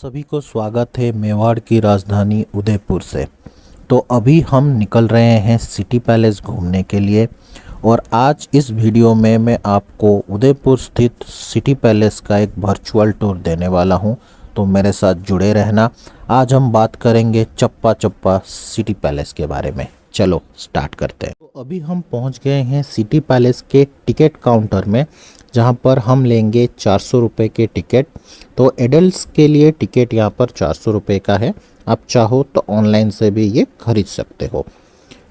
सभी को स्वागत है मेवाड़ की राजधानी उदयपुर से। तो अभी हम निकल रहे हैं सिटी पैलेस घूमने के लिए और आज इस वीडियो में मैं आपको उदयपुर स्थित सिटी पैलेस का एक वर्चुअल टूर देने वाला हूं। तो मेरे साथ जुड़े रहना। आज हम बात करेंगे चप्पा चप्पा सिटी पैलेस के बारे में। चलो स्टार्ट करते हैं। तो अभी हम पहुंच गए हैं सिटी पैलेस के टिकट काउंटर में, जहां पर हम लेंगे 400 रुपये के टिकट। तो एडल्ट्स के लिए टिकट यहां पर 400 रुपये का है। आप चाहो तो ऑनलाइन से भी ये खरीद सकते हो।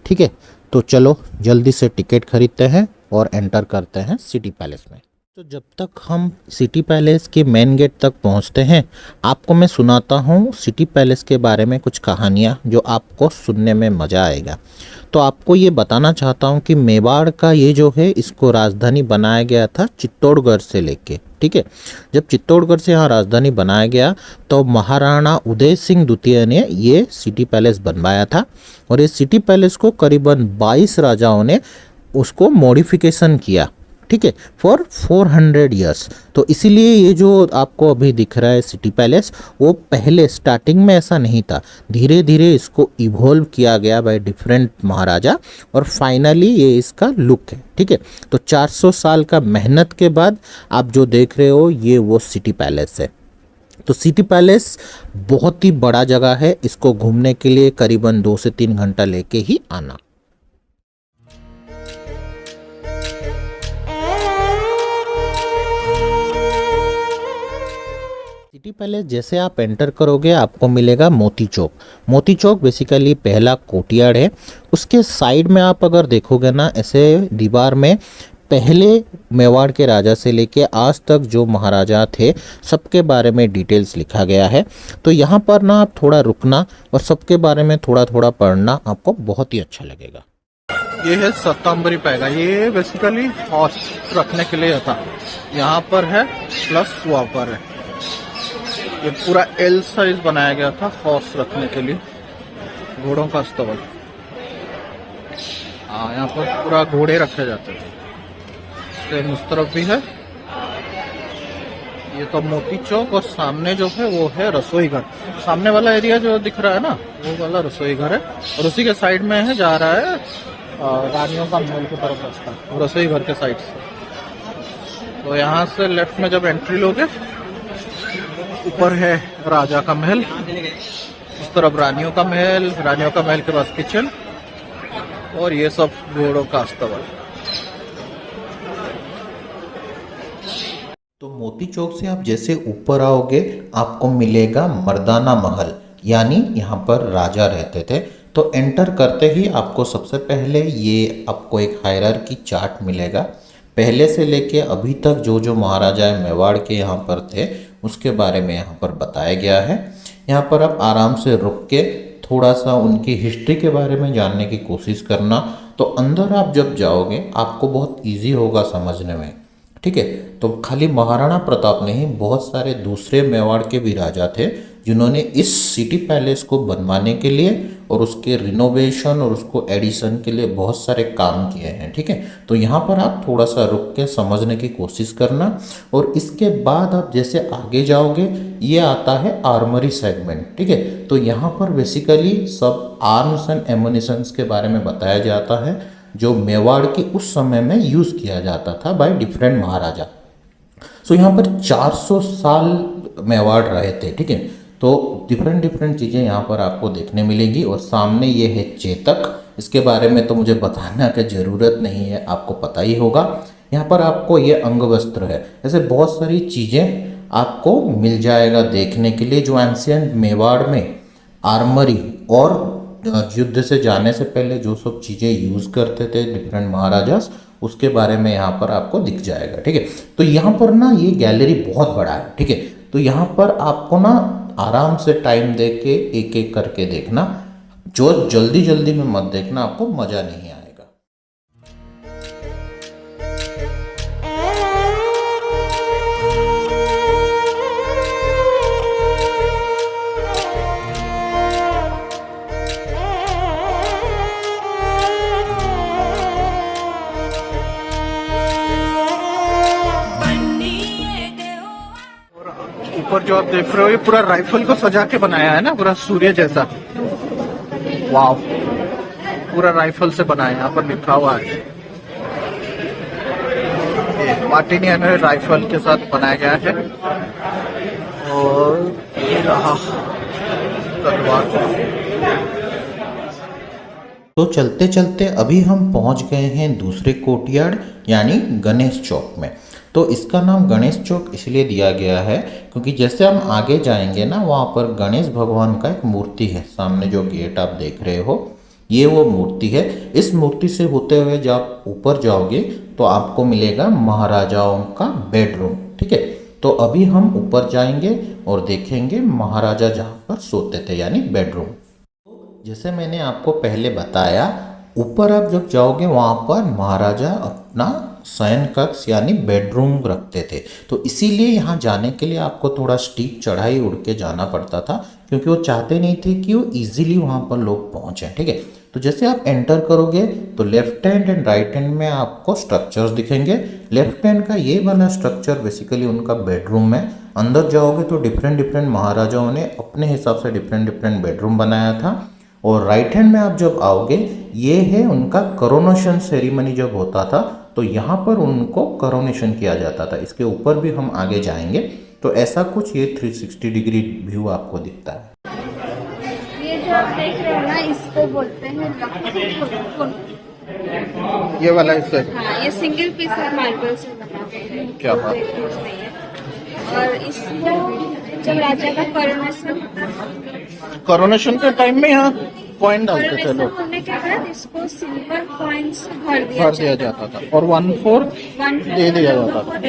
ठीक है, तो चलो जल्दी से टिकट खरीदते हैं और एंटर करते हैं सिटी पैलेस में। तो जब तक हम सिटी पैलेस के मेन गेट तक पहुंचते हैं, आपको मैं सुनाता हूं सिटी पैलेस के बारे में कुछ कहानियां जो आपको सुनने में मज़ा आएगा। तो आपको ये बताना चाहता हूं कि मेवाड़ का ये जो है, इसको राजधानी बनाया गया था चित्तौड़गढ़ से लेके। ठीक है, जब चित्तौड़गढ़ से यहाँ राजधानी बनाया गया तो महाराणा उदय सिंह द्वितीय ने ये सिटी पैलेस बनवाया था और ये सिटी पैलेस को करीबन 22 राजाओं ने उसको मॉडिफिकेशन किया। ठीक है, फॉर 400 ईयर्स। तो इसीलिए ये जो आपको अभी दिख रहा है सिटी पैलेस, वो पहले स्टार्टिंग में ऐसा नहीं था। धीरे धीरे इसको इवॉल्व किया गया बाय डिफरेंट महाराजा और फाइनली ये इसका लुक है। ठीक है, तो 400 साल का मेहनत के बाद आप जो देख रहे हो ये वो सिटी पैलेस है। तो सिटी पैलेस बहुत ही बड़ा जगह है। इसको घूमने के लिए करीबन 2 से 3 घंटा लेके ही आना। सिटी पैलेस जैसे आप एंटर करोगे आपको मिलेगा मोती चौक। मोती चौक बेसिकली पहला कोर्टयार्ड है। उसके साइड में आप अगर देखोगे ना, ऐसे दीवार में पहले मेवाड़ के राजा से लेके आज तक जो महाराजा थे सबके बारे में डिटेल्स लिखा गया है। तो यहाँ पर ना आप थोड़ा रुकना और सबके बारे में थोड़ा थोड़ा पढ़ना, आपको बहुत ही अच्छा लगेगा। ये है सतांबरी पैगा। ये बेसिकली हॉर्स रखने के लिए था। यहाँ पर है प्लस वहाँ पर है। ये पूरा एल साइज बनाया गया था हॉर्स रखने के लिए, घोड़ों का अस्तबल। हाँ, यहाँ पर पूरा घोड़े रखे जाते थे। सेम उस तरफ भी है। ये तो मोती चौक और सामने जो है वो है रसोई घर। सामने वाला एरिया जो दिख रहा है ना, वो वाला रसोई घर है और उसी के साइड में है जा रहा है रानियों का महल की तरफ रास्ता, रसोई घर के साइड से। तो यहाँ से लेफ्ट में जब एंट्री लोगे, ऊपर है राजा का महल, उस तरफ रानियों का महल, रानियों का महल के पास किचन और ये सब घोड़ों का अस्तबल। तो मोती चौक से आप जैसे ऊपर आओगे आपको मिलेगा मर्दाना महल, यानी यहाँ पर राजा रहते थे। तो एंटर करते ही आपको सबसे पहले ये आपको एक हायरार्की चार्ट मिलेगा। पहले से लेके अभी तक जो जो महाराजा मेवाड़ के यहाँ पर थे उसके बारे में यहाँ पर बताया गया है। यहाँ पर आप आराम से रुक के थोड़ा सा उनकी हिस्ट्री के बारे में जानने की कोशिश करना। तो अंदर आप जब जाओगे आपको बहुत इजी होगा समझने में। ठीक है, तो खाली महाराणा प्रताप नहीं, बहुत सारे दूसरे मेवाड़ के भी राजा थे जिन्होंने इस सिटी पैलेस को बनवाने के लिए और उसके रिनोवेशन और उसको एडिशन के लिए बहुत सारे काम किए हैं। ठीक है, तो यहाँ पर आप थोड़ा सा रुक के समझने की कोशिश करना और इसके बाद आप जैसे आगे जाओगे ये आता है आर्मरी सेगमेंट। ठीक है, तो यहाँ पर बेसिकली सब आर्म्स एंड एमुनिशंस के बारे में बताया जाता है जो मेवाड़ के उस समय में यूज़ किया जाता था बाय डिफरेंट महाराजा। सो यहाँ पर 400 साल मेवाड़ रहे थे। ठीक है, तो डिफरेंट चीज़ें यहाँ पर आपको देखने मिलेगी। और सामने ये है चेतक। इसके बारे में तो मुझे बताना की ज़रूरत नहीं है, आपको पता ही होगा। यहाँ पर आपको ये अंग वस्त्र है, ऐसे बहुत सारी चीज़ें आपको मिल जाएगा देखने के लिए जो एंशिएंट मेवाड़ में आर्मरी और युद्ध से जाने से पहले जो सब चीज़ें यूज़ करते थे डिफरेंट महाराजास, उसके बारे में यहाँ पर आपको दिख जाएगा। ठीक है, तो यहाँ पर ना ये गैलरी बहुत बड़ा है। ठीक है, तो यहाँ पर आपको ना आराम से टाइम दे के एक एक करके देखना। जो जल्दी जल्दी में मत देखना, आपको मज़ा नहीं आएगा। ऊपर जो आप देख रहे हो ये पूरा राइफल को सजा के बनाया है ना, पूरा सूर्य जैसा। वाव, पूरा राइफल से बनाया है। यहाँ पर लिखा हुआ है मार्टिनियन राइफल के साथ बनाया गया है। और ये रहा तलवार। तो चलते चलते अभी हम पहुंच गए हैं दूसरे कोर्टयार्ड यानी गणेश चौक में। तो इसका नाम गणेश चौक इसलिए दिया गया है क्योंकि जैसे हम आगे जाएंगे ना, वहाँ पर गणेश भगवान का एक मूर्ति है। सामने जो गेट आप देख रहे हो ये वो मूर्ति है। इस मूर्ति से होते हुए जब आप ऊपर जाओगे तो आपको मिलेगा महाराजाओं का बेडरूम। ठीक है, तो अभी हम ऊपर जाएंगे और देखेंगे महाराजा जहाँ पर सोते थे यानी बेडरूम। जैसे मैंने आपको पहले बताया, ऊपर आप जब जाओगे वहाँ पर महाराजा अपना शयन कक्ष यानी बेडरूम रखते थे। तो इसीलिए यहाँ जाने के लिए आपको थोड़ा स्टीप चढ़ाई उड़ के जाना पड़ता था, क्योंकि वो चाहते नहीं थे कि वो इजीली वहाँ पर लोग पहुँचें। ठीक है, तो जैसे आप एंटर करोगे तो left hand and right hand में आपको स्ट्रक्चर्स दिखेंगे। लेफ्ट हैंड का ये वाला स्ट्रक्चर बेसिकली उनका बेडरूम है। अंदर जाओगे तो डिफरेंट महाराजाओं ने अपने हिसाब से डिफरेंट बेडरूम बनाया था। और राइट हैंड में आप जब आओगे, ये है उनका करोनेशन सेरेमनी जब होता था तो यहाँ पर उनको करोनेशन किया जाता था। इसके ऊपर भी हम आगे जाएंगे। तो ऐसा कुछ ये 360 डिग्री व्यू आपको दिखता है। ये जो आप देख रहे हो ना, इसको बोलते हैं लखनऊ। ये वाला इससे हाँ, ये सिंगल पीस है, मार्बल से बना है। क्या बात। और इसको जब राजा का कोरोनेशन के टाइम में यहाँ कॉइन डालते थे कोरोनेशन लोग। होने के बाद इसको सिल्वर कॉइन्स भर भर दिया जाता था और 1/4 दे दिया जाता था।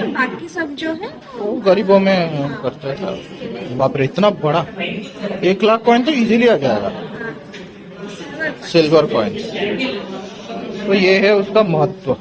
बाकी सब जो है वो गरीबों में करते थे। बाप रे, इतना बड़ा 1 लाख कॉइन तो इजीली आ जाएगा, सिल्वर कॉइन्स। तो ये है उसका महत्व।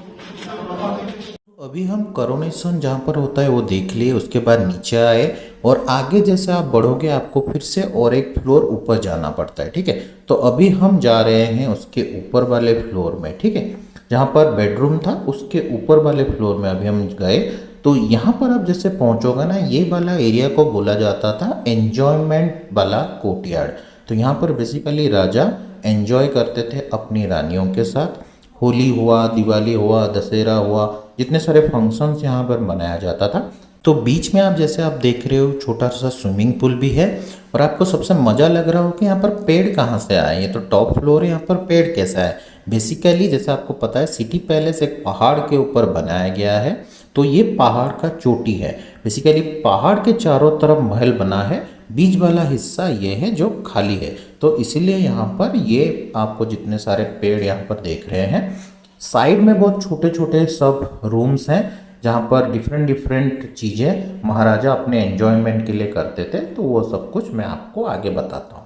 अभी हम करोनेशन जहाँ पर होता है वो देख लिए, उसके बाद नीचे आए और आगे जैसे आप बढ़ोगे आपको फिर से और एक फ्लोर ऊपर जाना पड़ता है। ठीक है, तो अभी हम जा रहे हैं उसके ऊपर वाले फ्लोर में। ठीक है, जहाँ पर बेडरूम था उसके ऊपर वाले फ्लोर में अभी हम गए। तो यहाँ पर आप जैसे पहुँचोगे ना, ये वाला एरिया को बोला जाता था एन्जॉयमेंट वाला कोर्टयार्ड। तो यहाँ पर बेसिकली राजा एन्जॉय करते थे अपनी रानियों के साथ। होली हुआ, दिवाली हुआ, दशहरा हुआ, जितने सारे फंक्शंस यहाँ पर मनाया जाता था। तो बीच में आप जैसे आप देख रहे हो छोटा सा स्विमिंग पूल भी है। और आपको सबसे मज़ा लग रहा हो कि यहाँ पर पेड़ कहाँ से आए, ये तो टॉप फ्लोर है, यहाँ पर पेड़ कैसा है। बेसिकली जैसे आपको पता है सिटी पैलेस एक पहाड़ के ऊपर बनाया गया है। तो ये पहाड़ का चोटी है। बेसिकली पहाड़ के चारों तरफ महल बना है, बीच वाला हिस्सा ये है जो खाली है। तो इसीलिए यहाँ पर ये आपको जितने सारे पेड़ यहाँ पर देख रहे हैं। साइड में बहुत छोटे छोटे सब रूम्स हैं जहाँ पर डिफरेंट चीज़ें महाराजा अपने एंजॉयमेंट के लिए करते थे। तो वो सब कुछ मैं आपको आगे बताता हूँ।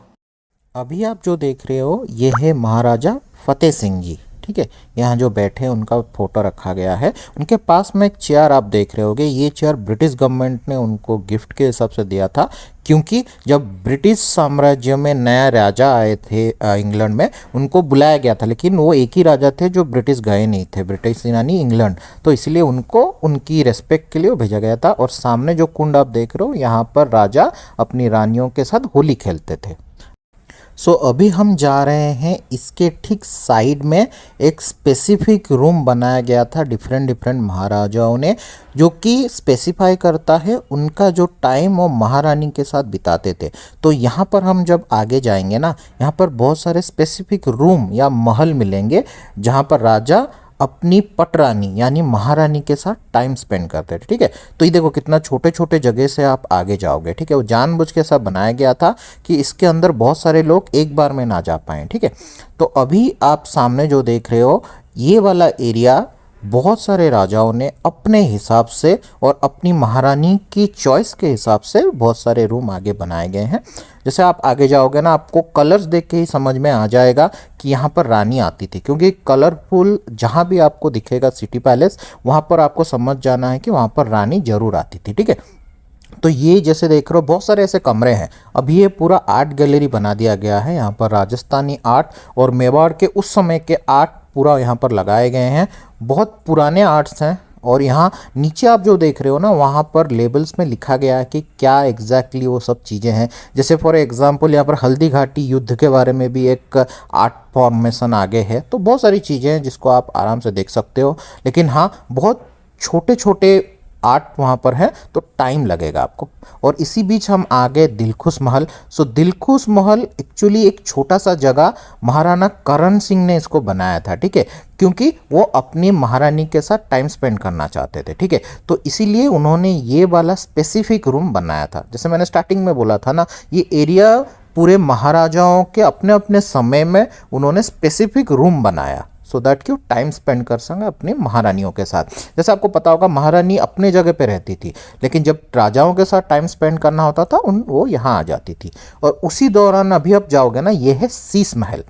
अभी आप जो देख रहे हो ये है महाराजा फतेह सिंह जी। ठीक है, यहाँ जो बैठे हैं उनका फोटो रखा गया है। उनके पास में एक चेयर आप देख रहे होगे, ये चेयर ब्रिटिश गवर्नमेंट ने उनको गिफ्ट के हिसाब से दिया था, क्योंकि जब ब्रिटिश साम्राज्य में नया राजा आए थे इंग्लैंड में, उनको बुलाया गया था, लेकिन वो एक ही राजा थे जो ब्रिटिश गए नहीं थे, ब्रिटिश यानी इंग्लैंड। तो इसलिए उनको उनकी रेस्पेक्ट के लिए वो भेजा गया था। और सामने जो कुंड आप देख रहे हो, यहाँ पर राजा अपनी रानियों के साथ होली खेलते थे। सो अभी हम जा रहे हैं इसके ठीक साइड में एक स्पेसिफिक रूम बनाया गया था डिफरेंट महाराजाओं ने, जो कि स्पेसिफाई करता है उनका जो टाइम वो महारानी के साथ बिताते थे। तो यहाँ पर हम जब आगे जाएंगे ना, यहाँ पर बहुत सारे स्पेसिफिक रूम या महल मिलेंगे जहाँ पर राजा अपनी पटरानी यानी महारानी के साथ टाइम स्पेंड करते थे। ठीक है, तो ये देखो कितना छोटे छोटे जगह से आप आगे जाओगे। ठीक है, वो जानबूझ के सब बनाया गया था कि इसके अंदर बहुत सारे लोग एक बार में ना जा पाएँ। ठीक है, तो अभी आप सामने जो देख रहे हो ये वाला एरिया बहुत सारे राजाओं ने अपने हिसाब से और अपनी महारानी की चॉइस के हिसाब से बहुत सारे रूम आगे बनाए गए हैं। जैसे आप आगे जाओगे ना, आपको कलर्स देख के ही समझ में आ जाएगा कि यहाँ पर रानी आती थी, क्योंकि कलरफुल जहाँ भी आपको दिखेगा सिटी पैलेस, वहाँ पर आपको समझ जाना है कि वहाँ पर रानी जरूर आती थी। ठीक है, तो ये जैसे देख रहे हो बहुत सारे ऐसे कमरे हैं। अभी ये पूरा आर्ट गैलरी बना दिया गया है। यहाँ पर राजस्थानी आर्ट और मेवाड़ के उस समय के आर्ट पूरा यहाँ पर लगाए गए हैं। बहुत पुराने आर्ट्स हैं और यहाँ नीचे आप जो देख रहे हो ना, वहाँ पर लेबल्स में लिखा गया है कि क्या एग्जैक्टली वो सब चीज़ें हैं। जैसे फॉर एग्जांपल यहाँ पर हल्दी घाटी युद्ध के बारे में भी एक आर्ट फॉर्मेशन आगे है। तो बहुत सारी चीज़ें हैं जिसको आप आराम से देख सकते हो, लेकिन हाँ बहुत छोटे छोटे आर्ट वहाँ पर है, तो टाइम लगेगा आपको। और इसी बीच हम आ गए दिलखुश महल। सो दिलखुश महल एक्चुअली एक छोटा सा जगह महाराणा करण सिंह ने इसको बनाया था, ठीक है, क्योंकि वो अपनी महारानी के साथ टाइम स्पेंड करना चाहते थे, ठीक है। तो इसीलिए उन्होंने ये वाला स्पेसिफिक रूम बनाया था। जैसे मैंने स्टार्टिंग में बोला था ना, ये एरिया पूरे महाराजाओं के अपने अपने समय में उन्होंने स्पेसिफिक रूम बनाया, सो दैट कि वो टाइम स्पेंड कर सकें अपनी महारानियों के साथ। जैसे आपको पता होगा महारानी अपने जगह पे रहती थी, लेकिन जब राजाओं के साथ टाइम स्पेंड करना होता था वो यहाँ आ जाती थी। और उसी दौरान अभी आप जाओगे ना, ये है शीश महल।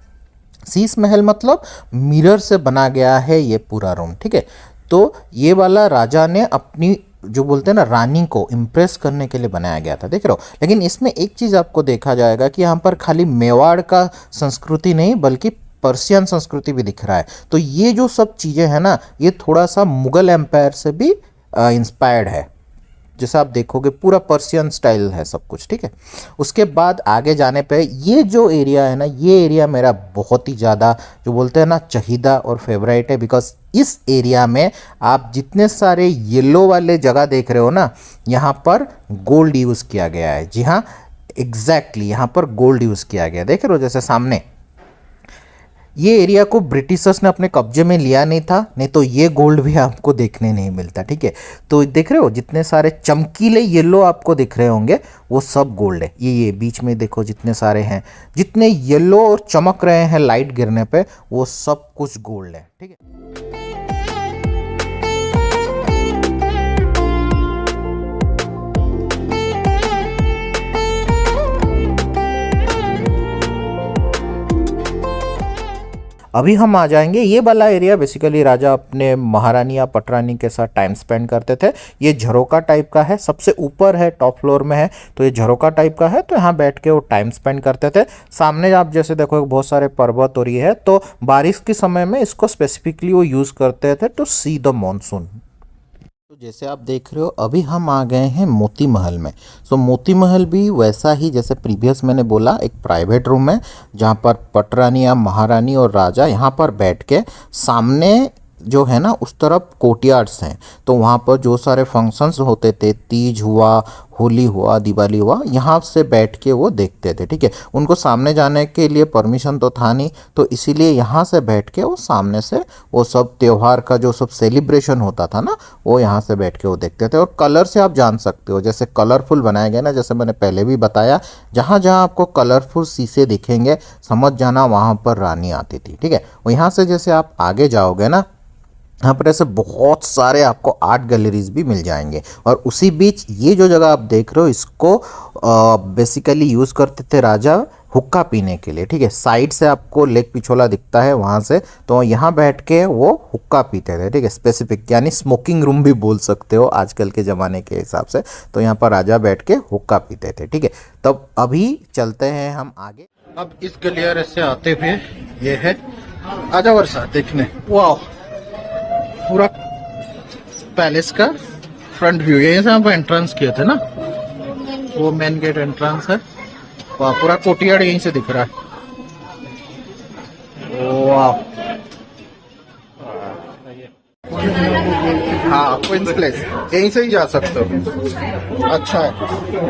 शीश महल मतलब मिरर से बना गया है ये पूरा रूम, ठीक है। तो ये वाला राजा ने अपनी जो बोलते हैं ना रानी को इम्प्रेस करने के लिए बनाया गया था, देख रहे हो। लेकिन इसमें एक चीज़ आपको देखा जाएगा कि यहाँ पर खाली मेवाड़ का संस्कृति नहीं बल्कि पर्शियन संस्कृति भी दिख रहा है। तो ये जो सब चीज़ें हैं ना, ये थोड़ा सा मुगल एम्पायर से भी इंस्पायर्ड है। जैसा आप देखोगे पूरा पर्शियन स्टाइल है सब कुछ, ठीक है। उसके बाद आगे जाने पे ये जो एरिया है ना, ये एरिया मेरा बहुत ही ज़्यादा जो बोलते हैं ना चहीदा और फेवरेट है, बिकॉज इस एरिया में आप जितने सारे येलो वाले जगह देख रहे हो ना, यहाँ पर गोल्ड यूज़ किया गया है। जी हाँ, एग्जैक्टली यहाँ पर गोल्ड यूज़ किया गया, देख रहे हो। जैसे सामने ये एरिया को ब्रिटिशर्स ने अपने कब्जे में लिया नहीं था, नहीं तो ये गोल्ड भी आपको देखने नहीं मिलता, ठीक है। तो देख रहे हो जितने सारे चमकीले येलो आपको दिख रहे होंगे वो सब गोल्ड है। ये बीच में देखो जितने सारे हैं, जितने येलो और चमक रहे हैं लाइट गिरने पे, वो सब कुछ गोल्ड है, ठीक है। अभी हम आ जाएंगे, ये वाला एरिया बेसिकली राजा अपने महारानी या पटरानी के साथ टाइम स्पेंड करते थे। ये झरोका टाइप का है, सबसे ऊपर है, टॉप फ्लोर में है, तो ये झरोका टाइप का है। तो यहाँ बैठ के वो टाइम स्पेंड करते थे। सामने आप जैसे देखो बहुत सारे पर्वत और ये है, तो बारिश के समय में इसको स्पेसिफिकली वो यूज़ करते थे टू सी द मानसून। तो जैसे आप देख रहे हो अभी हम आ गए हैं मोती महल में। सो मोती महल भी वैसा ही जैसे प्रीवियस मैंने बोला, एक प्राइवेट रूम है जहाँ पर पटरानी या महारानी और राजा यहाँ पर बैठ के, सामने जो है ना उस तरफ कोर्टयार्ड्स हैं, तो वहाँ पर जो सारे फंक्शंस होते थे, तीज हुआ, होली हुआ, दिवाली हुआ, यहाँ से बैठ के वो देखते थे, ठीक है। उनको सामने जाने के लिए परमिशन तो था नहीं, तो इसीलिए यहाँ से बैठ के वो सामने से वो सब त्यौहार का जो सब सेलिब्रेशन होता था ना, वो यहाँ से बैठ के वो देखते थे। और कलर से आप जान सकते हो, जैसे कलरफुल बनाए गए ना, जैसे मैंने पहले भी बताया, जहाँ जहाँ आपको कलरफुल शीशे दिखेंगे समझ जाना वहाँ पर रानी आती थी, ठीक है। और यहाँ से जैसे आप आगे जाओगे ना, यहाँ पर ऐसे बहुत सारे आपको आर्ट गैलरीज भी मिल जाएंगे। और उसी बीच ये जो जगह आप देख रहे हो, इसको बेसिकली यूज़ करते थे राजा हुक्का पीने के लिए, ठीक है। साइड से आपको लेक पिछोला दिखता है वहाँ से, तो यहाँ बैठ के वो हुक्का पीते थे, ठीक है। स्पेसिफिक यानी स्मोकिंग रूम भी बोल सकते हो आजकल के ज़माने के हिसाब से। तो यहाँ पर राजा बैठ के हुक्का पीते थे, ठीक है। तब अभी चलते हैं हम आगे। अब इस गलियारे से आते हुए ये है आजा वर्षा देखने, वाह, पूरा पैलेस का फ्रंट व्यू। यहीं से हम एंट्रेंस किए थे ना, वो मेन गेट एंट्रेंस है, वाह, पूरा कोर्टयार्ड यहीं से दिख रहा है, वाह। हाँ, क्वींस प्लेस यहीं से ही जा सकते हो, अच्छा है,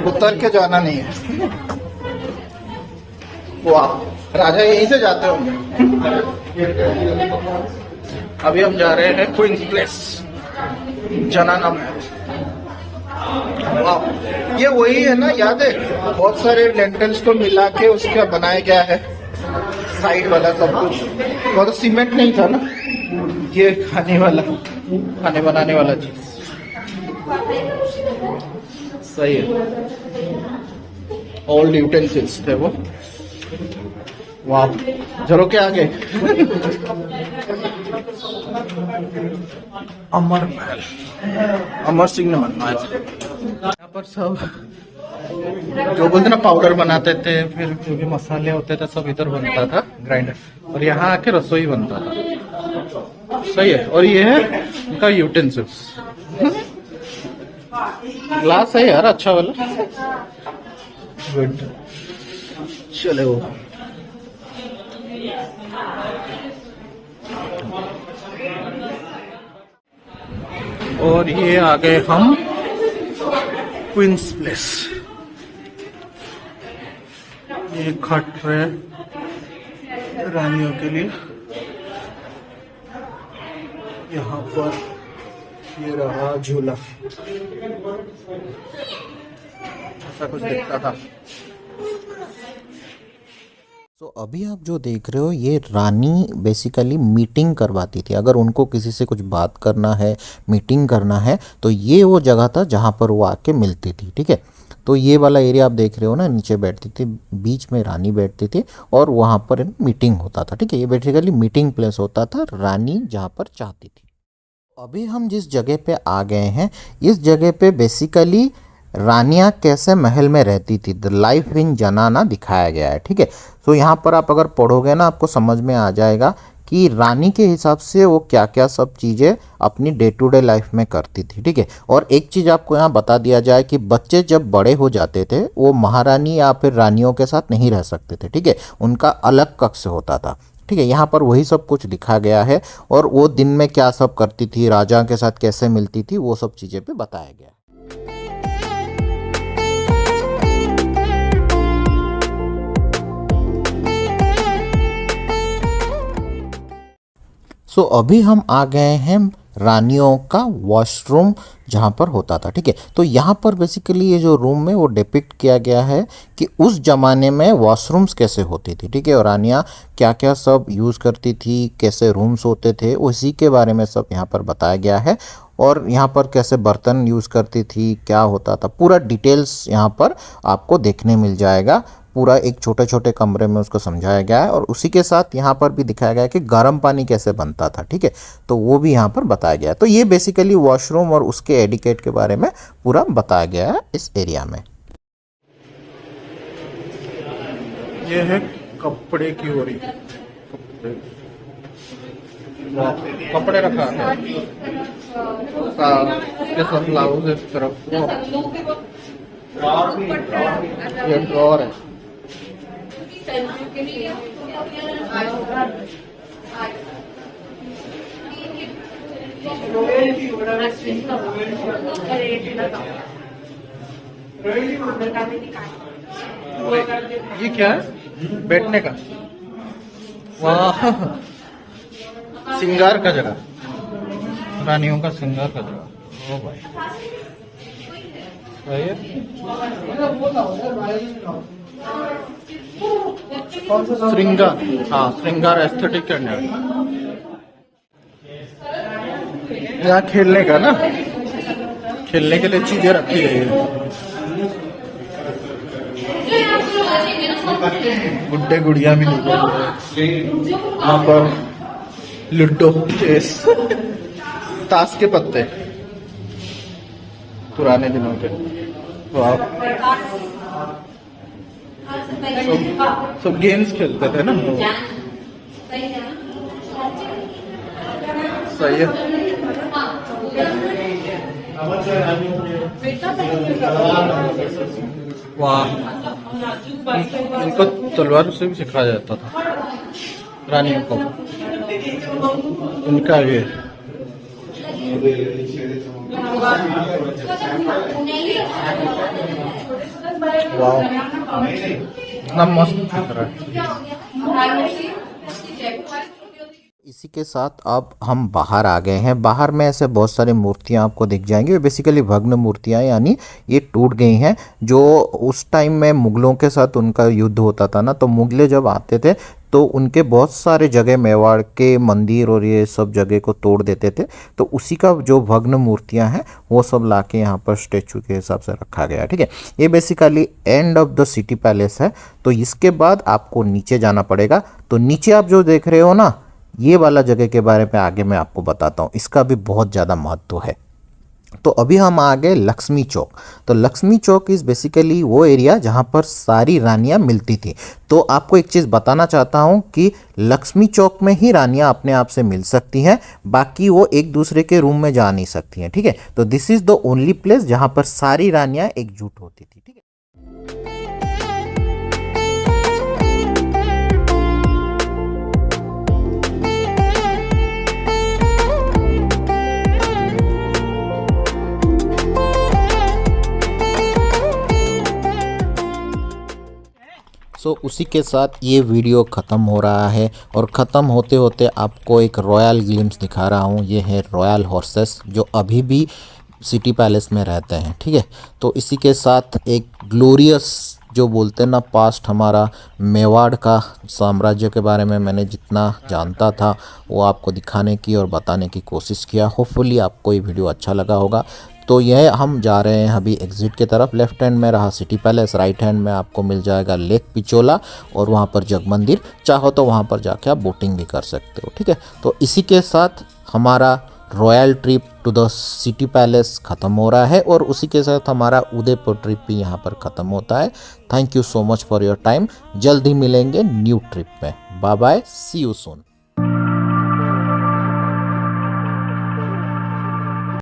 उतर के जाना नहीं है, वाह। राजा यहीं से जाते होंगे। अभी हम जा रहे हैं क्वींस प्लेस, जनाना महल। वाह, ये वही है ना, याद है, बहुत सारे लेंटल्स को मिला के उसका बनाया गया है साइड वाला सब कुछ। वो तो सीमेंट नहीं था ना, ये खाने बनाने वाला चीज, सही है। ओल्ड यूटेंसिल्स थे वो, वाह। चलो क्या आगे अमर महल, अमर सिंह ने बनवाया था। यहाँ पर सब जो बोलते ना पाउडर बनाते थे, फिर जो भी मसाले होते थे सब इधर बनता था ग्राइंडर, और यहाँ आके रसोई बनता था। सही है। और ये है इनका यूटेंसिल्स, ग्लास है यार अच्छा वाला, गुड। चले वो और ये आ गए हम क्वींस प्लेस। ये खट है रानियों के लिए। यहाँ पर ये रहा झूला, ऐसा कुछ दिखता था। तो अभी आप जो देख रहे हो ये रानी बेसिकली मीटिंग करवाती थी। अगर उनको किसी से कुछ बात करना है, मीटिंग करना है, तो ये वो जगह था जहाँ पर वो आके मिलती थी। ठीक है, तो ये वाला एरिया आप देख रहे हो ना, नीचे बैठती थी, बीच में रानी बैठती थी और वहाँ पर मीटिंग होता था। ठीक है, ये बेसिकली मीटिंग प्लेस होता था, रानी जहाँ पर चाहती थी। अभी हम जिस जगह पे आ गए हैं, इस जगह पे बेसिकली रानियाँ कैसे महल में रहती थी, द लाइफ इन जनाना दिखाया गया है। ठीक है, तो यहाँ पर आप अगर पढ़ोगे ना, आपको समझ में आ जाएगा कि रानी के हिसाब से वो क्या क्या सब चीज़ें अपनी डे टू डे लाइफ में करती थी। ठीक है, और एक चीज़ आपको यहाँ बता दिया जाए कि बच्चे जब बड़े हो जाते थे वो महारानी या फिर रानियों के साथ नहीं रह सकते थे। ठीक है, उनका अलग कक्ष होता था। ठीक है, यहाँ पर वही सब कुछ लिखा गया है और वो दिन में क्या सब करती थी, राजा के साथ कैसे मिलती थी, वो सब चीज़ें पे बताया गया है। सो अभी हम आ गए हैं रानियों का वॉशरूम जहाँ पर होता था। ठीक है, तो यहाँ पर बेसिकली ये जो रूम में वो डिपिक्ट किया गया है कि उस ज़माने में वॉशरूम्स कैसे होती थी। ठीक है, और रानियाँ क्या क्या सब यूज़ करती थी, कैसे रूम्स होते थे, उसी के बारे में सब यहाँ पर बताया गया है। और यहाँ पर कैसे बर्तन यूज़ करती थी, क्या होता था, पूरा डिटेल्स यहाँ पर आपको देखने मिल जाएगा। पूरा एक छोटे छोटे कमरे में उसको समझाया गया है और उसी के साथ यहाँ पर भी दिखाया गया है कि गर्म पानी कैसे बनता था। ठीक है, तो वो भी यहाँ पर बताया गया है। तो ये बेसिकली वॉशरूम और उसके एडिकेट के बारे में पूरा बताया गया है इस एरिया में। ये है कपड़े की ओरी, कपड़े रखा है इसके सब ब्लाउज एक तरफ, ये ड्रॉर है। ये क्या है, बैठने का, वाह, श्रृंगार का जगह, रानियों का श्रृंगार का जगह। ओ भाई सही है। श्रृंगार, हाँ श्रृंगार एस्थेटिक करने, यहाँ खेलने का ना, खेलने के लिए चीजें रखी गई है। गुड्डे गुड़िया भी लगे हुए हैं यहाँ पर, लूडो, चेस, ताश के पत्ते पुराने दिनों के, वाह, सब गेम्स खेलते थे ना, सही है। वाह, इनको तलवार से भी सिखाया जाता था रानियों को, इनका ये वाह, इतना मस्त दिख रहा है। इसी के साथ अब हम बाहर आ गए हैं। बाहर में ऐसे बहुत सारी मूर्तियां आपको दिख जाएंगी, ये बेसिकली भग्न मूर्तियां, यानी ये टूट गई हैं। जो उस टाइम में मुगलों के साथ उनका युद्ध होता था ना, तो मुगले जब आते थे तो उनके बहुत सारे जगह, मेवाड़ के मंदिर और ये सब जगह को तोड़ देते थे। तो उसी का जो भग्न मूर्तियां हैं वो सब लाके यहाँ पर स्टेचू के हिसाब से रखा गया है। ठीक है, ये basically end of the city palace है। तो इसके बाद आपको नीचे जाना पड़ेगा। तो नीचे आप जो देख रहे हो ना, ये वाला जगह के बारे में आगे मैं आपको बताता हूँ, इसका भी बहुत ज़्यादा महत्व है। तो अभी हम आ गए लक्ष्मी चौक। तो लक्ष्मी चौक इज़ बेसिकली वो एरिया जहाँ पर सारी रानियाँ मिलती थी। तो आपको एक चीज़ बताना चाहता हूँ कि लक्ष्मी चौक में ही रानियाँ अपने आप से मिल सकती हैं, बाकी वो एक दूसरे के रूम में जा नहीं सकती हैं, ठीक है। तो this is the only place जहाँ पर सारी रानियाँ एकजुट होती थी, ठीक है। उसी के साथ ये वीडियो ख़त्म हो रहा है और ख़त्म होते होते आपको एक रॉयल ग्लिम्स दिखा रहा हूँ। ये है रॉयल हॉर्सेस जो अभी भी सिटी पैलेस में रहते हैं, ठीक है। तो इसी के साथ एक ग्लोरियस जो बोलते हैं ना पास्ट, हमारा मेवाड़ का साम्राज्य के बारे में मैंने जितना जानता था वो आपको दिखाने की और बताने की कोशिश किया। होपफुली आपको ये वीडियो अच्छा लगा होगा। तो यह हम जा रहे हैं अभी एग्ज़िट की तरफ। लेफ्ट हैंड में रहा सिटी पैलेस, राइट हैंड में आपको मिल जाएगा लेक पिचोला और वहाँ पर जग मंदिर। चाहो तो वहाँ पर जाके आप बोटिंग भी कर सकते हो, ठीक है। तो इसी के साथ हमारा royal trip to the city palace ख़त्म हो रहा है और उसी के साथ हमारा उदयपुर ट्रिप भी यहाँ पर ख़त्म होता है। Thank you so much for your time. जल्द ही मिलेंगे न्यू ट्रिप में। Bye bye, see you soon.